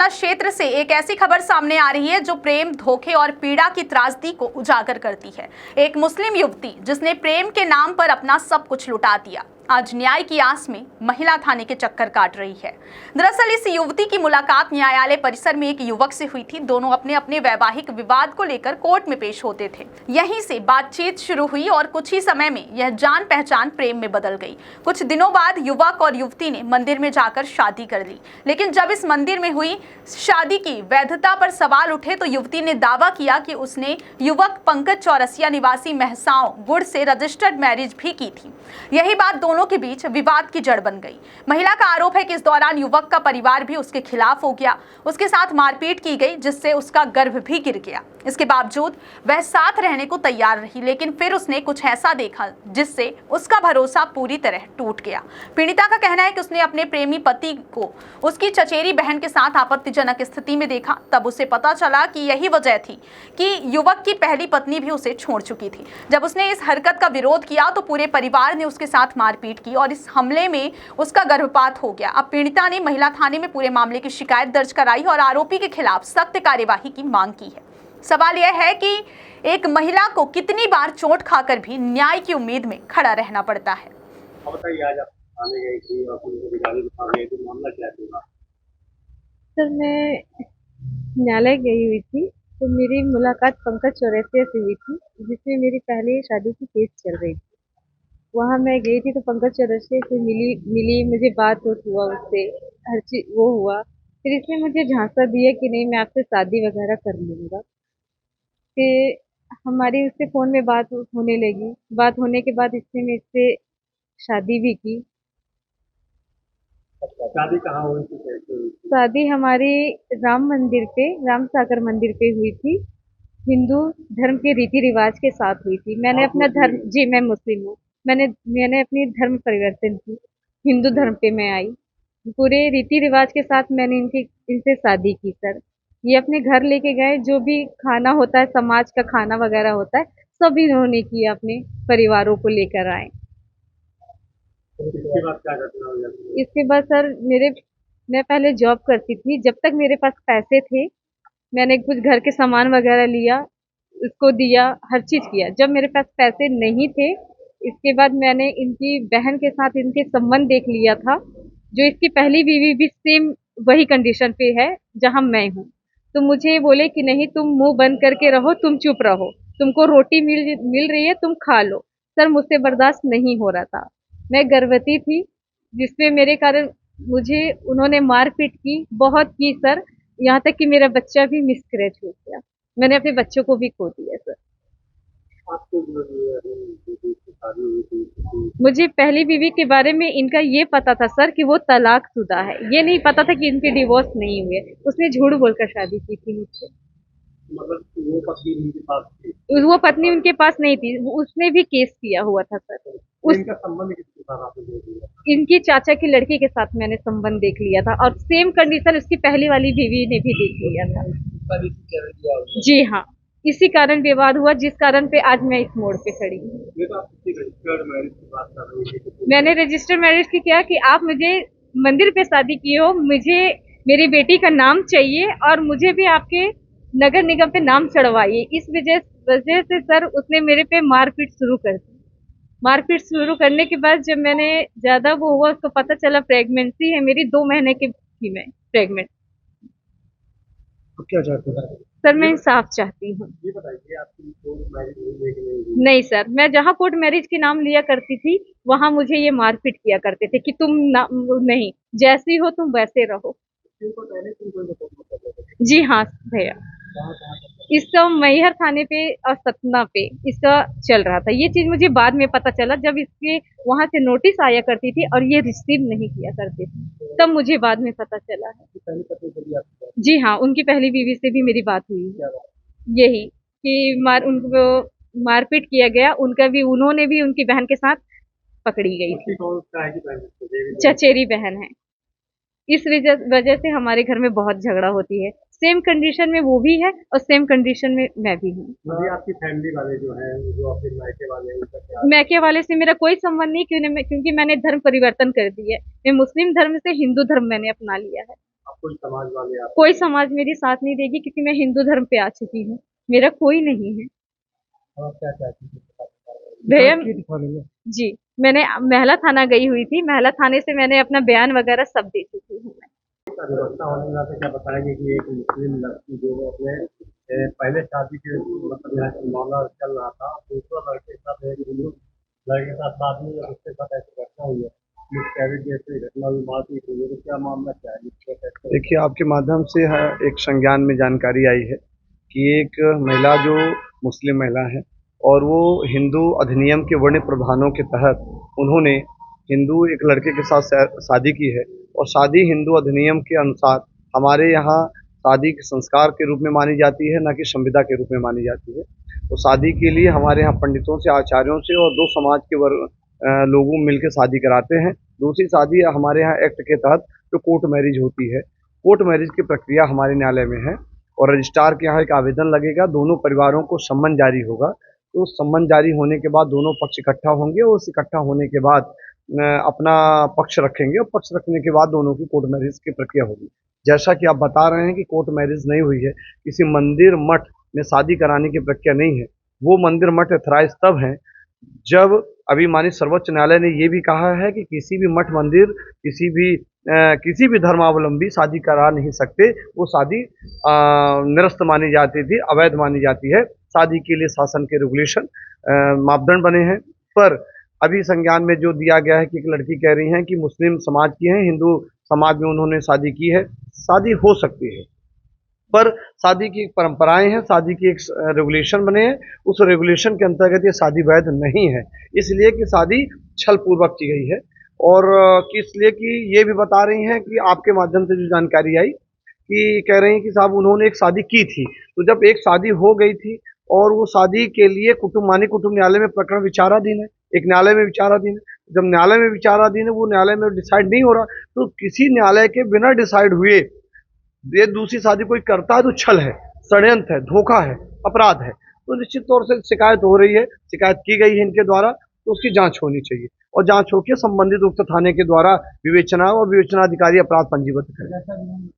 थाना क्षेत्र से एक ऐसी खबर सामने आ रही है जो प्रेम, धोखे और पीड़ा की त्रासदी को उजागर करती है। एक मुस्लिम युवती जिसने प्रेम के नाम पर अपना सब कुछ लुटा दिया, आज न्याय की आस में महिला थाने के चक्कर काट रही है। दरअसल इस युवती की मुलाकात न्यायालय परिसर में एक युवक से हुई थी। दोनों अपने अपने वैवाहिक विवाद को लेकर कोर्ट में पेश होते थे। यहीं से बातचीत शुरू हुई और कुछ ही समय में यह जान पहचान प्रेम में बदल गई। कुछ दिनों बाद युवक और युवती ने मंदिर में जाकर शादी कर ली, लेकिन जब इस मंदिर में हुई शादी की वैधता पर सवाल उठे तो युवती ने दावा किया कि उसने युवक पंकज चौरसिया निवासी महसाओं गुड़ से रजिस्टर्ड मैरिज भी की थी। यही बात दोनों के बीच विवाद की जड़ बन गई। महिला का आरोप है कि इस दौरान युवक का परिवार भी उसके खिलाफ हो गया, उसके साथ मारपीट की गई, जिससे उसका गर्भ भी गिर गया। इसके बावजूद वह साथ रहने को तैयार रही, लेकिन फिर उसने कुछ ऐसा देखा जिससे उसका भरोसा पूरी तरह टूट गया। पीड़िता का कहना है कि उसने अपने प्रेमी पति को उसकी चचेरी बहन के साथ आपत्तिजनक स्थिति में देखा। तब उसे पता चला कि यही वजह थी कि युवक की पहली पत्नी भी उसे छोड़ चुकी थी। जब उसने इस हरकत का विरोध किया तो पूरे परिवार ने उसके साथ मारपीट की और इस हमले में उसका गर्भपात हो गया। अब पीड़िता ने महिला थाने में पूरे मामले की शिकायत दर्ज कराई और आरोपी के खिलाफ सख्त कार्यवाही की मांग की है। सवाल यह है कि एक महिला को कितनी बार चोट खाकर भी न्याय की उम्मीद में खड़ा रहना पड़ता है। बताइए, आज आप थाने गई थी और पुलिस अधिकारी के पास गए थे, मामला क्या था? सर, मैं न्यायालय गई हुई थी तो मेरी मुलाकात पंकज चौरसिया से हुई थी, जिसमें मेरी पहले शादी की केस चल रही थी। वहाँ मैं गई थी तो पंकज चौरसिया से मिली मुझे बात हुआ उससे, हर चीज वो हुआ। फिर इसने मुझे झांसा दिया कि नहीं, मैं आपसे शादी वगैरह कर लूँगा। फिर हमारी उससे फ़ोन में बात होने लगी। बात होने के बाद इसने मेरे से शादी भी की। शादी कहाँ हुई थी, कैसे हुई थी? शादी हमारी राम मंदिर पे, राम सागर मंदिर पे हुई थी। हिंदू धर्म के रीति रिवाज के साथ हुई थी। मैंने आप अपना मुस्लिम धर्म, हैं? जी मैं मुस्लिम हूँ। मैंने अपनी धर्म परिवर्तन की, हिंदू धर्म पे मैं आई। पूरे रीति रिवाज के साथ मैंने इनसे शादी की सर। ये अपने घर लेके गए, जो भी खाना होता है, समाज का खाना वगैरह होता है, सब इन्होंने किया, अपने परिवारों को लेकर आए। इसके बाद क्या घटना हुई आपकी? इसके बाद सर मैं पहले जॉब करती थी। जब तक मेरे पास पैसे थे, मैंने कुछ घर के सामान वगैरह लिया, उसको दिया, हर चीज़ किया। जब मेरे पास पैसे नहीं थे, इसके बाद मैंने इनकी बहन के साथ इनके संबंध देख लिया था। जो इसकी पहली बीवी भी सेम वही कंडीशन पे है जहाँ मैं हूँ। तो मुझे बोले कि नहीं, तुम मुंह बंद करके रहो, तुम चुप रहो, तुमको रोटी मिल रही है, तुम खा लो। सर, मुझसे बर्दाश्त नहीं हो रहा था। मैं गर्भवती थी, जिसमें मेरे कारण मुझे उन्होंने मारपीट की, बहुत की सर। यहाँ तक कि मेरा बच्चा भी मिसकैरेज हो गया। मैंने अपने बच्चों को भी खो दिया सर। आपको जो ये अभी बेटी की शादी हुई थी, मुझे पहली बीवी के बारे में इनका ये पता था सर कि वो तलाकशुदा है। ये नहीं पता था कि इनके डिवोर्स नहीं हुए। उसने झूठ बोलकर शादी की थी मुझसे। मतलब वो पत्नी उनके पास थी? वो पत्नी उनके पास नहीं थी। उसने भी केस किया हुआ था सर। तो उस इनका संबंध किसके साथ आपने देख लिया? इनकी चाचा की लड़की के साथ मैंने संबंध देख लिया था और सेम कंडीशन उसकी पहली वाली बीवी ने भी देख लिया था। जी हाँ, इसी कारण विवाद हुआ, जिस कारण पे आज मैं इस मोड़ पे खड़ी हूँ। ये तो आप किसी रजिस्टर्ड मैरिज की बात कर रही थी। मैंने रजिस्टर मैरिज की किया कि आप मुझे मंदिर पे शादी किए हो, मुझे मेरी बेटी का नाम चाहिए और मुझे भी आपके नगर निगम पे नाम चढ़वाइए। इस वजह से सर उसने मेरे पे मारपीट शुरू कर दी। मारपीट शुरू करने के बाद जब मैंने ज्यादा वो हुआ, उसको पता चला प्रेगनेंसी है मेरी, 2 महीने की थी मैं प्रेग्नेंट। तो क्या चाहते हैं? सर, मैं इंसाफ चाहती हूँ। ये बताइए, आपकी कोर्ट मैरिज हुई है कि नहीं हुई? नहीं सर, मैं जहाँ कोर्ट मैरिज के नाम लिया करती थी, वहाँ मुझे ये मारपीट किया करते थे कि तुम नहीं, जैसी हो तुम वैसे रहो। इनको पहले तुम कोई रिपोर्ट मत कर दो। जी हाँ भैया, कहाँ कहाँ तक? इसका मैहर थाने पे और सतना पे इसका चल रहा था। ये चीज मुझे बाद में पता चला, जब इसके वहां से नोटिस आया करती थी और ये रिसीव नहीं किया करते थे, तब मुझे बाद में पता चला है। पहली पत्नी से भी आपकी बात? जी हाँ, उनकी पहली बीवी से भी मेरी बात हुई। क्या बात? यही कि उनको मारपीट किया गया, उनका भी, उन्होंने भी उनकी बहन के साथ पकड़ी गई थी। पत्नी कौन सा है कि बहन किसको? देवी तो? चचेरी बहन है। इस वजह से हमारे घर में बहुत झगड़ा होती है। सेम कंडीशन में वो भी है और सेम कंडीशन में मैं भी हूँ। अभी आपकी फैमिली वाले जो हैं, जो आपके मायके वाले हैं, उनका क्या? मैके वाले से मेरा कोई संबंध नहीं, क्योंकि मैंने धर्म परिवर्तन कर दिया है। मैं मुस्लिम धर्म से हिंदू धर्म मैंने अपना लिया है। कोई समाज वाले आप कोई समाज मेरी साथ नहीं देगी क्योंकि मैं हिंदू धर्म पे आ चुकी हूँ। मेरा कोई नहीं है। और क्या चाहती हैं? भैया दिखाने जी, मैंने महिला थाना गई हुई थी। महिला थाने से मैंने अपना बयान वगैरह सब दे चुकी हूँ मैं। व्यवस्था होने के नाते क्या बताएंगे कि एक मुस्लिम लड़की जो अपने पहले शादी के मतलब यहाँ से मामला चल रहा था, दूसरा लड़के के साथ एक हिंदू लड़के के साथ शादी और उसके साथ ऐसी घटना हुई है, मिसकैरेज जैसी घटना हुई, मारपीट हुई है, तो क्या मामला क्या है? देखिए, आपके माध्यम से एक संज्ञान में जानकारी आई है कि एक महिला जो मुस्लिम महिला है और वो हिंदू अधिनियम के वर्ण प्रावधानों के तहत उन्होंने हिंदू एक लड़के के साथ शादी की है और शादी हिंदू अधिनियम के अनुसार हमारे यहाँ शादी के संस्कार के रूप में मानी जाती है, न कि संविदा के रूप में मानी जाती है। तो शादी के लिए हमारे यहाँ पंडितों से, आचार्यों से और दो समाज के लोगों मिलकर शादी कराते हैं। दूसरी शादी हमारे यहाँ एक्ट के तहत जो कोर्ट मैरिज होती है, कोर्ट मैरिज की प्रक्रिया हमारे न्यायालय में है और रजिस्ट्रार के यहाँ एक आवेदन लगेगा, दोनों परिवारों को सम्मन जारी होगा। तो सम्मन जारी होने के बाद दोनों पक्ष इकट्ठा होंगे और उस इकट्ठा होने के बाद अपना पक्ष रखेंगे और पक्ष रखने के बाद दोनों की कोर्ट मैरिज की प्रक्रिया होगी। जैसा कि आप बता रहे हैं कि कोर्ट मैरिज नहीं हुई है, किसी मंदिर मठ में शादी कराने की प्रक्रिया नहीं है। वो मंदिर मठ एथराइज तब हैं जब अभी माननीय सर्वोच्च न्यायालय ने ये भी कहा है कि किसी भी मठ मंदिर, किसी भी धर्मावलंबी शादी करा नहीं सकते, वो शादी निरस्त मानी जाती थी, अवैध मानी जाती है। शादी के लिए शासन के रेगुलेशन मापदंड बने हैं, पर अभी संज्ञान में जो दिया गया है कि एक लड़की कह रही हैं कि मुस्लिम समाज की हैं, हिंदू समाज में उन्होंने शादी की है, शादी हो सकती है, पर शादी की परंपराएं हैं, शादी की एक रेगुलेशन बने हैं, उस रेगुलेशन के अंतर्गत ये शादी वैध नहीं है, इसलिए कि शादी छल पूर्वक की गई है। और इसलिए कि ये भी बता रही हैं कि आपके माध्यम से जो जानकारी आई कि कह रही हैं कि साहब उन्होंने एक शादी की थी, तो जब एक शादी हो गई थी और वो शादी के लिए माननीय कुटुंब न्यायालय में प्रकरण विचाराधीन है, एक न्यायालय में विचाराधीन है, जब न्यायालय में विचाराधीन है, वो न्यायालय में डिसाइड नहीं हो रहा, तो किसी न्यायालय के बिना डिसाइड हुए ये दूसरी शादी कोई करता है तो छल है, षड्यंत्र है, धोखा है, अपराध है। तो निश्चित तौर से शिकायत हो रही है, शिकायत की गई है इनके द्वारा, तो उसकी जांच होनी चाहिए और जांच होकर संबंधित उक्त थाने के द्वारा विवेचना और विवेचनाधिकारी अपराध पंजीबद्ध करें।